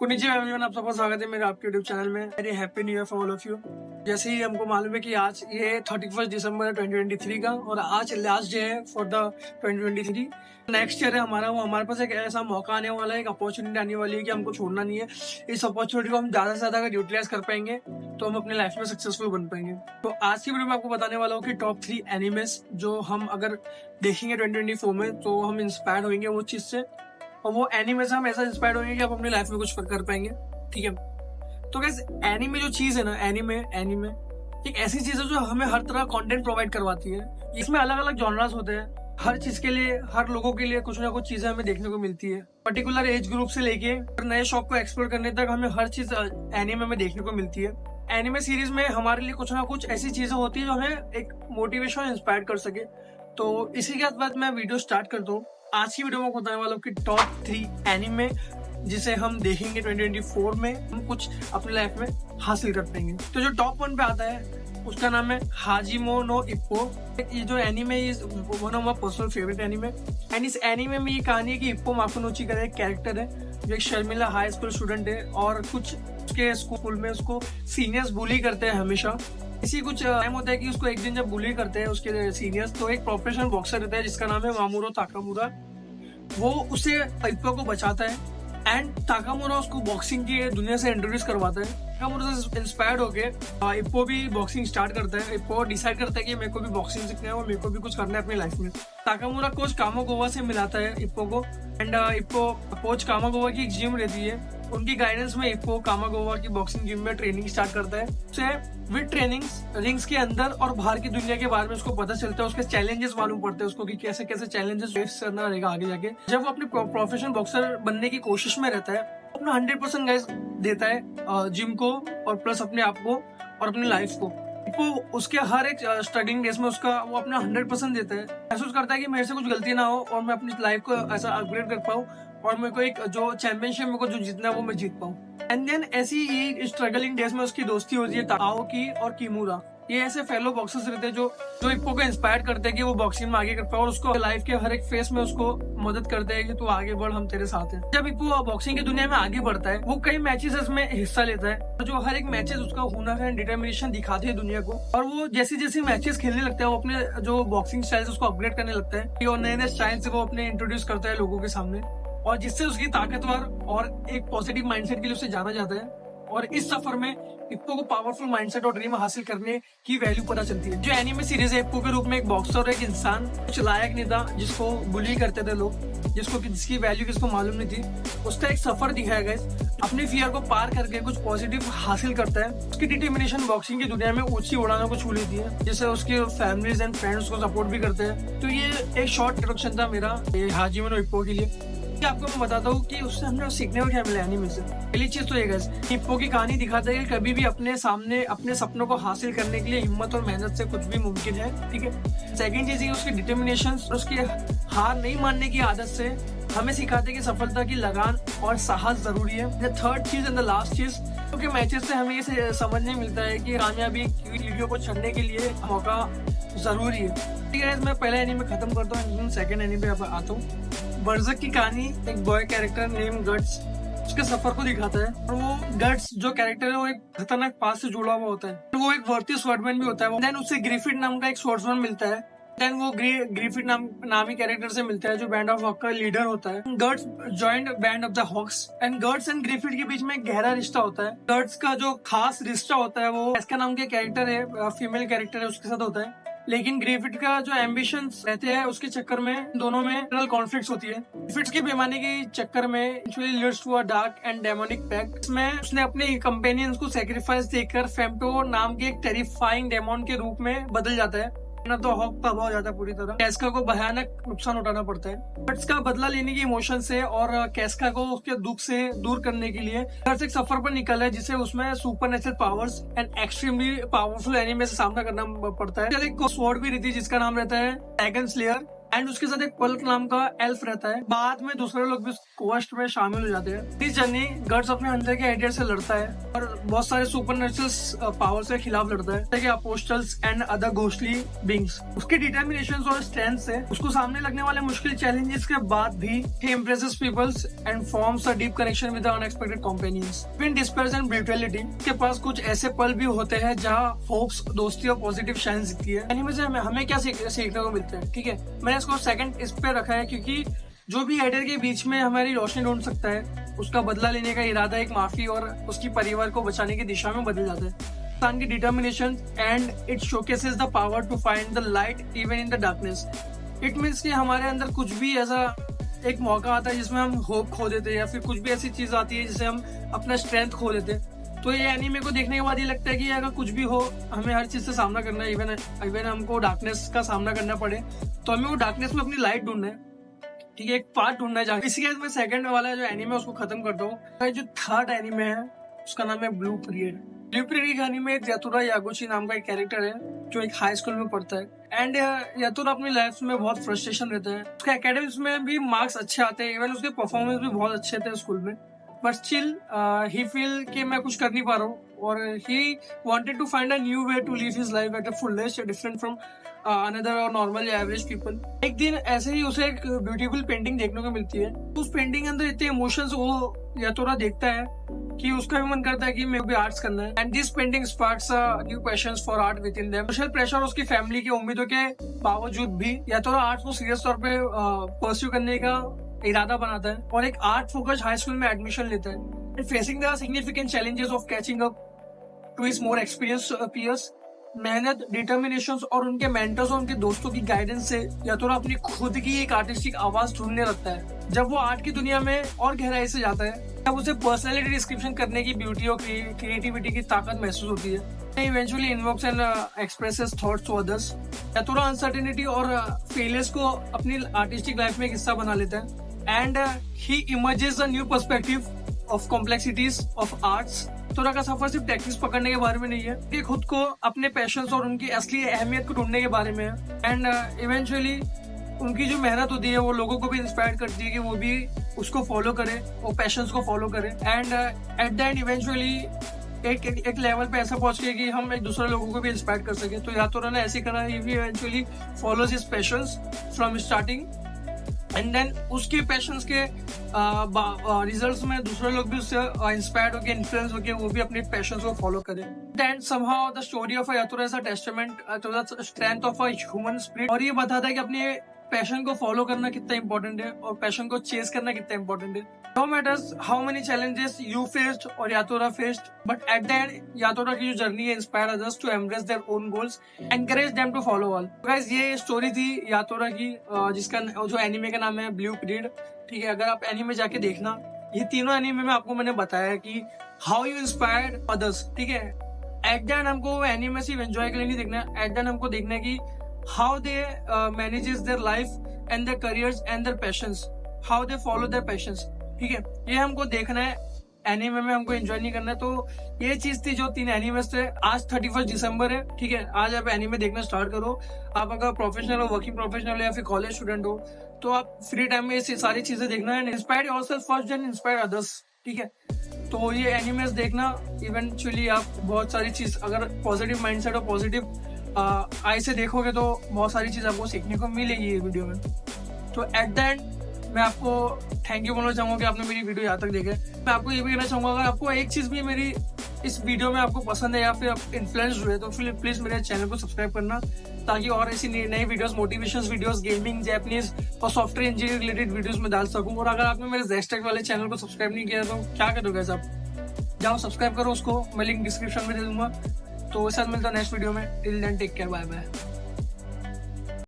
कुनिचिवा everyone, आप सबका स्वागत है मेरे आपके यूट्यूब चैनल में। Very happy new year for all of you. जैसे ही हमको मालूम है कि आज ये 31 दिसंबर 2023 का और आज लास्ट डे है फॉर द 2023। नेक्स्ट ईयर है हमारा, वो हमारे पास एक ऐसा मौका आने वाला है, एक अपॉर्चुनिटी आने वाली है कि हमको छोड़ना नहीं है। इस अपॉर्चुनिटी को हम ज्यादा से ज्यादा अगर यूटिलाइज कर पाएंगे तो हम अपनी लाइफ में सक्सेसफुल बन पाएंगे। तो आज की वीडियो में आपको बताने वाला हूँ कि टॉप 3 एनिमेस जो हम अगर देखेंगे 2024 में तो हम इंस्पायर होंगे वो चीज से, और वो एनीमे से हम ऐसा इंस्पायर्ड होंगे कि आप अपनी लाइफ में कुछ कर पाएंगे। ठीक है, तो गाइस एनीमे जो चीज है ना, एनीमे एक ऐसी चीज है जो हमें हर तरह कंटेंट प्रोवाइड करवाती है। इसमें अलग अलग जॉनरास होते हैं, हर चीज के लिए, हर लोगों के लिए कुछ ना कुछ चीजें हमें देखने को मिलती है। पर्टिकुलर एज ग्रुप से लेके नए शौक को एक्सप्लोर करने तक हमें हर चीज एनीमे में देखने को मिलती है। एनीमे सीरीज में हमारे लिए कुछ ना कुछ ऐसी चीजें होती है जो हमें एक मोटिवेशन इंस्पायर कर सके। तो इसी के बाद मैं वीडियो स्टार्ट करता हूँ। आज की वीडियो में बताने वाला हूँ कि टॉप 3 एनीमे जिसे हम देखेंगे 2024 में, हम कुछ अपनी लाइफ में हासिल कर पाएंगे। तो जो टॉप 1 पे आता है उसका नाम है हाजिमो नो इप्पो। ये जो anime is one of my personal favourite anime. And इस एनीमे में ये कहानी है कि इप्पो माकुनोची का एक कैरेक्टर है जो एक शर्मिला हाई स्कूल स्टूडेंट है, और कुछ उसके स्कूल में उसको सीनियर्स बुली करते हैं हमेशा। इसी कुछ टाइम होता है कि उसको एक दिन जब बुली करते हैं उसके सीनियर्स, तो एक प्रोफेशनल बॉक्सर रहता है जिसका नाम है मामूरो ताकामुरा। वो उसे इप्पो को बचाता है एंड ताकामुरा उसको बॉक्सिंग की दुनिया से इंट्रोड्यूस करवाता है। ताकामुरा से इंस्पायर्ड होके इप्पो भी बॉक्सिंग स्टार्ट करता है। इप्पो डिसाइड करता है कि मेरे को भी बॉक्सिंग सीखना है और मेरे को भी कुछ करना है अपनी लाइफ में। ताकामुरा कोच कामागोवा से मिलाता है इप्पो को, एंड इप्पो कोच कामागोवा की एक जिम रहती है, उनकी गाइडेंस में इप्पो कामागोवा की बॉक्सिंग जिम में ट्रेनिंग स्टार्ट करता है। उसे विद ट्रेनिंग्स रिंग्स के अंदर और बाहर की दुनिया के बारे में उसको पता चलता है, उसके चैलेंजेस मालूम पड़ते हैं उसको कि कैसे कैसे चैलेंजेस फेस करना रहेगा आगे जाके। जब वो अपने प्रोफेशनल बॉक्सर बनने की कोशिश में रहता है, अपना 100% गाइस देता है जिम को और प्लस अपने आप को और अपनी लाइफ को। वो उसके हर एक स्ट्रगलिंग डेज में उसका वो अपना 100% देता है। महसूस करता है कि मेरे से कुछ गलती ना हो और मैं अपनी लाइफ को ऐसा अपग्रेड कर पाऊँ और मेरे को एक जो चैंपियनशिप मेरे को जो जीतना है वो मैं जीत पाऊँ। एंड देन ऐसी ही स्ट्रगलिंग डेज में उसकी दोस्ती होती है ताओ की और किमूरा। ये ऐसे फेलो बॉक्सर्स रहते हैं जो इप्पो को इंस्पायर करते हैं कि वो बॉक्सिंग में आगे कर पाए और उसको लाइफ के हर एक फेस में उसको मदद करते हैं कि तू आगे बढ़, हम तेरे साथ हैं। जब इप्पो बॉक्सिंग की दुनिया में आगे बढ़ता है, वो कई मैचेस में हिस्सा लेता है, जो हर एक मैचेस उसका हुनर एंड डिटर्मिनेशन दिखाते हैं दुनिया को। और वो जैसे जैसे मैचेस खेलने लगता है, वो अपने जो बॉक्सिंग स्टाइल उसको अपग्रेड करने लगता है और नए नए स्टाइल से वो अपने इंट्रोड्यूस करता है लोगों के सामने, और जिससे उसकी ताकतवर और एक पॉजिटिव माइंडसेट के लिए उसे जाना जाता है। और इस सफर में इप्पो को पावरफुल माइंडसेट और ड्रीम हासिल करने की वैल्यू पता चलती है। जो एनीमे सीरीज है, इप्पो के रूप में एक बॉक्सर और एक इंसान कुछ लायक नहीं था, जिसको बुली करते थे लोग, जिसकी वैल्यू किसको मालूम नहीं थी, उसका एक सफर दिखाया गया। अपनी फियर को पार करके कुछ पॉजिटिव हासिल करता है। उसकी डिटर्मिनेशन बॉक्सिंग की दुनिया में ऊंची उड़ानों को छू लेती है, जिससे उसके फैमिलीज एंड फ्रेंड्स को सपोर्ट भी करते हैं। तो ये एक शॉर्ट इंट्रोडक्शन था मेरा हाजिमो नो इप्पो के लिए। आपको मैं बताता हूँ कि उससे हमने सीखने को क्या मिला एनीमे से। पहली चीज तो ये गाइस, इप्पो की कहानी दिखाता है कि कभी भी अपने सामने अपने सपनों को हासिल करने के लिए हिम्मत और मेहनत से कुछ भी मुमकिन है। ठीक है। सेकंड चीज है उसकी डिटर्मिनेशन, उसकी हार नहीं मानने की आदत से हमें सिखाते हैं कि सफलता की लगान और साहस जरूरी है। थर्ड चीज एंड द लास्ट चीज, क्योंकि मैचेस से हमें ये समझने मिलता है कि कामयाबी वीडियो को चढ़ने के लिए मौका जरूरी है। ठीक है, मैं पहले एनीमे खत्म करता हूँ, सेकंड एनीमे पे आता हूँ। बर्जक की कहानी एक बॉय कैरेक्टर नेम गट्स उसके सफर को दिखाता है, और वो गट्स जो कैरेक्टर है वो एक खतरनाक पास से जुड़ा हुआ होता है। वो एक वर्ती स्वॉर्डमैन भी होता है। देन उससे ग्रिफिट नाम का एक स्वॉर्ड्समैन मिलता है। देन वो ग्रिफिट नामी कैरेक्टर से मिलता है जो बैंड ऑफ हॉक का लीडर होता है। Guts joined band of the hawks, and Guts and Griffith के बीच में एक गहरा रिश्ता होता है। गर्ड्स का जो खास रिश्ता होता है वो इसका नाम के कैरेक्टर है, फीमेल कैरेक्टर है, उसके साथ होता है। लेकिन ग्रिफिट का जो एम्बिशंस रहते हैं उसके चक्कर में दोनों में इंटरनल कॉन्फ्लिक्ट्स होती है। ग्रिफिट की बेईमानी के चक्कर में actually leads to a dark and demonic pact. इसमें उसने अपने कंपेनियंस को सैक्रिफाइस देकर फेम्टो नाम के एक टेरिफाइंग डेमोन के रूप में बदल जाता है। ना तो हॉक तबाह हो जाता है पूरी तरह। कैस्का को भयानक नुकसान उठाना पड़ता है। बट इसका बदला लेने की इमोशन से और कैस्का को उसके दुख से दूर करने के लिए घर से एक सफर पर निकला है, जिसे उसमें supernatural powers and extremely powerful anime से सामना करना पड़ता है। एक स्वॉर्ड भी रहती है जिसका नाम रहता है ड्रैगन स्लेयर, एंड उसके साथ एक पल्क नाम का एल्फ रहता है। बाद में दूसरे लोग भी क्वेस्ट में शामिल हो जाते हैं। इस जर्नी गर्ड्स अपने अंदर के आइडिया से लड़ता है और बहुत सारे सुपरनेचुरल पावर्स के खिलाफ लड़ता है, जैसे apostles and other ghostly beings. उसके डिटर्मिनेशन और स्ट्रेंथ से उसको सामने लगने वाले मुश्किल चैलेंजेस के बाद भी he impresses peoples and forms a deep connection with the unexpected companions. Between despair and brutality, के पास कुछ ऐसे पल भी होते हैं जहाँ होप्स, दोस्ती और पॉजिटिव शाइन दिखती है। एनीमे से हमें क्या सीखने को मिलता है, ठीक है। मैंने इसको सेकंड इस पे रखा है क्योंकि जो भी एडर के बीच में हमारी रोशनी ढूंढ सकता है, उसका बदला लेने का इरादा एक माफी और उसकी परिवार को बचाने की दिशा में बदल जाता है। इंसान की determination and it showcases the power to find the light even in the darkness. It means कि हमारे अंदर कुछ भी ऐसा एक मौका आता है जिसमें हम होप खो देते हैं, या फिर कुछ भी ऐसी चीज आती है जिससे हम अपना स्ट्रेंथ खो देते हैं। तो ये एनीमे को देखने के बाद ये लगता है कि अगर कुछ भी हो, हमें हर चीज से सामना करना है। इवन हमको डार्कनेस का सामना करना पड़े तो हमें वो डार्कनेस में अपनी लाइट ढूंढना है, ठीक है, एक पार्ट ढूंढना है। इसी के मैं सेकंड वाला जो एनीमे उसको खत्म करता हूँ। जो थर्ड एनीमे है उसका नाम है ब्लू पीरियड। ब्लू पीरियड की कहानी में यातोरा यागुची नाम का एक कैरेक्टर है जो एक हाई स्कूल में पढ़ता है। एंड यातोरा अपनी लाइफ में बहुत फ्रस्ट्रेशन रहता है। उसके एकेडमिक्स में भी मार्क्स अच्छे आते हैं, इवन उसके परफॉर्मेंस भी बहुत अच्छे थे स्कूल में, बट स्टिल ही फील कि मैं कुछ कर नहीं पा रहा हूँ और he wanted to find a new way to live his life at a fullest different from another normal average people. एक दिन ऐसे ही उसे एक ब्यूटीफुल पेंटिंग देखने को मिलती है। उस पेंटिंग के अंदर इतने इमोशंस वो यातोरा देखता है कि उसका भी मन करता है कि मैं भी आर्ट्स करना है। And this painting sparks a new patience for art with in them. Social pressure और उसकी फैमिली की उम्मीदों के बावजूद भी यातोरा आर्ट्स को सीरियस तौर पे परस्यू करने का इरादा बनाता है और एक आर्ट फोकस्ड हाई स्कूल में एडमिशन लेता है। Facing the significant challenges of catching up to his more experienced peers, मेहनत, डिटर्मिनेशन और उनके मेंटर्स और उनके दोस्तों की गाइडेंस से यातोरा अपनी खुद की एक आर्टिस्टिक आवाज ढूंढने लगता है। जब वो आर्ट की दुनिया में और गहराई से जाता है, तब उसे पर्सनैलिटी डिस्क्रिप्शन करने की ब्यूटी और क्रिएटिविटी की ताकत महसूस होती है। Eventually invokes and expresses thoughts to others. Yatora uncertainty और फेलियर्स को अपनी आर्टिस्टिक लाइफ में एक हिस्सा बना लेता है and he emerges a new perspective of complexities of arts. Yatora का सफर सिर्फ टेक्निक्स पकड़ने के बारे में नहीं है, ये खुद को, अपने पैशंस और उनकी असली अहमियत को ढूंढने के बारे में है। एंड इवेंचुअली उनकी जो मेहनत होती है वो लोगों को भी इंस्पायर करती है कि वो भी उसको फॉलो करे, वो पैशंस को फॉलो करे। And eight the and eventually एक लेवल पे ऐसा पहुंच गए कि हम एक दूसरे लोगों को भी इंस्पायर कर सके। तो यातोरा ने ऐसे करा, he eventually follows his passions from starting and then उसके पैशंस के रिजल्ट्स में दूसरे लोग भी उससे इंस्पायर्ड होकर, इन्फ्लुएंस होकर वो भी अपने पैशंस को फॉलो करें। And somehow the story of Yatora is a testament to the strength of a human spirit. और ये बताता है कि अपने पैशन को फॉलो करना कितना इंपॉर्टेंट है और पैशन को चेस करना कितना इंपॉर्टेंट है। No matters how many challenges you faced और Yatora faced, but at the end Yatora की जो जर्नी है inspire others to embrace their own goals, encourage them to follow all. Guys ये story थी Yatora की, जिसका जो एनीमे का नाम है ब्लू पीरियड, ठीक है। अगर आप एनीमे जाके देखना, ये तीनों एनीमे में आपको मैंने बताया कि हाउ यू इंस्पायर्ड अदर्स, ठीक है। एट द एंड हमको एनीमे सिर्फ एंजॉय के लिए नहीं देखना, एट द एंड हमको देखना है कि how they manages their life and their careers and their passions, how they follow their passions, ठीक है। ये हमको देखना है, एनीमे में हमको एंजॉय नहीं करना है। तो ये चीज थी जो 3 एनीमेस थे। आज 31 दिसंबर है, ठीक है। आज आप एनीमे देखना स्टार्ट करो। आप अगर प्रोफेशनल हो, वर्किंग प्रोफेशनल हो या फिर कॉलेज स्टूडेंट हो, तो आप फ्री टाइम में ये सारी चीजें देखना है। Inspire yourself first then inspire others, ठीक है। तो ये एनीमेस देखना, इवेंचुअली आप बहुत सारी चीज, अगर पॉजिटिव माइंडसेट और पॉजिटिव आई से देखोगे तो बहुत सारी चीज आपको सीखने को मिलेगी ये वीडियो में। तो एट द एंड मैं आपको थैंक यू बोलना चाहूंगा कि आपने मेरी वीडियो यहाँ तक देखे। मैं आपको ये भी कहना चाहूंगा, अगर आपको एक चीज भी मेरी इस वीडियो में आपको पसंद है या फिर आप इन्फ्लुएंस हुए, तो फिर प्लीज मेरे चैनल को सब्सक्राइब करना, ताकि और ऐसी नई videos, motivation videos, gaming, Japanese और सॉफ्टवेयर इंजीनियरिंग रिलेटेड वीडियोस में डाल सकूं। और अगर आपने मेरे ज़ेस्टेक वाले चैनल को सब्सक्राइब नहीं किया तो क्या करोगे आप, जाओ सब्सक्राइब करो उसको, मैं लिंक डिस्क्रिप्शन में दे दूंगा। तो साथ मिलता है नेक्स्ट वीडियो में। Till then take care, bye bye.